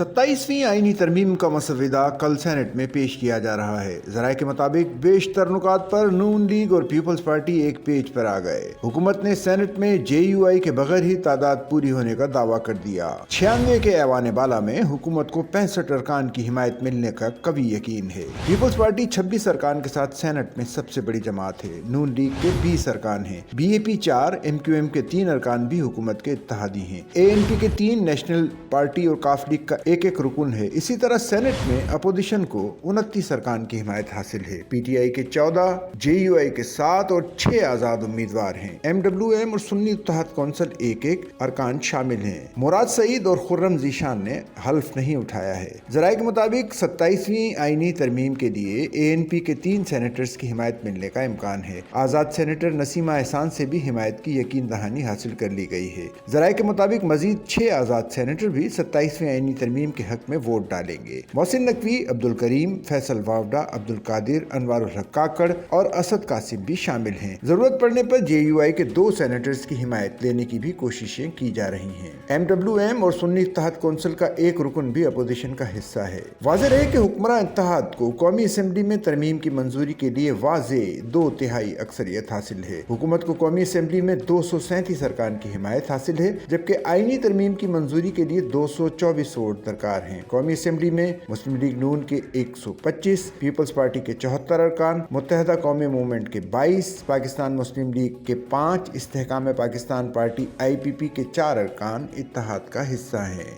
27वीं आईनी तरमीम का मसविदा कल सेनेट में पेश किया जा रहा है। ज़राए के मुताबिक बेशतर नुकात पर नून लीग और पीपल्स पार्टी एक पेज पर आ गए। हुकूमत ने सेनेट में JUI के बगैर ही तादाद पूरी होने का दावा कर दिया। 96 के ऐवान बाला में हुकूमत को 65 अरकान की हिमायत मिलने का कभी यकीन है। पीपल्स पार्टी 26 अरकान के साथ सेनेट में सबसे बड़ी जमात है। नून लीग के 20 अरकान हैं। BAP 4, MQM के 3 अरकान भी हुकूमत के इत्तेहादी हैं। ANP के 3, नेशनल पार्टी और काफ लीग का एक रुकन है। इसी तरह सेनेट में अपोजिशन को 29 अरकान की हिमायत हासिल है। PTI के 14, JUI के 7 और 6 आजाद उम्मीदवार हैं। MWM और सुन्नी इत्तेहाद कौंसिल एक अरकान शामिल हैं। मुराद सईद और खुर्रम ज़ीशान ने हल्फ नहीं उठाया है। ज़राए के मुताबिक 27वीं आईनी तरमीम के लिए ANP के 3 सेनेटर्स की हिमायत मिलने का इम्कान है। आजाद सेनेटर नसीमा एहसान से भी हिमायत की यकीन दहानी हासिल कर ली गई है। ज़राए के मुताबिक मजीद 6 आजाद सेनेटर भी 27वीं आईनी तरमीम के हक में वोट डालेंगे। मोहसिन नकवी, अब्दुल करीम, फैसल वावडा, अब्दुल कादिर, अनवारुल हक काकड़ और असद कासिम भी शामिल हैं। जरूरत पड़ने पर JUI के 2 सेनेटर्स की हिमायत लेने की भी कोशिशें की जा रही हैं। MWM और सुन्नी इत्तेहाद कौंसिल का एक रुकन भी अपोजिशन का हिस्सा है। वाज़ेह रहे कि हुक्मरान इत्तेहाद को कौमी असम्बली में तरमीम की मंजूरी के लिए वाज़ेह 2/3 अक्सरियत हासिल है। हुकूमत को कौमी असम्बली में 237 अरकान की हिमायत हासिल है, जबकि आईनी तरमीम की मंजूरी के लिए 224 वोट दरकार हैं। कौमी असम्बली में मुस्लिम लीग नून के 125, पीपल्स पार्टी के 74 अरकान, मुत्तहदा कौमी मूवमेंट के 22, पाकिस्तान मुस्लिम लीग के 5, इस्तेहकाम पाकिस्तान पार्टी IPP के 4 अरकान इत्तेहाद का हिस्सा हैं।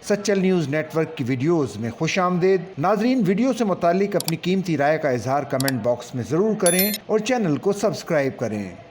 सच्चल न्यूज़ नेटवर्क की वीडियोस में खुश आमदेद। नाजरीन, वीडियो से मुतालिक अपनी कीमती राय का इजहार कमेंट बॉक्स में ज़रूर करें और चैनल को सब्सक्राइब करें।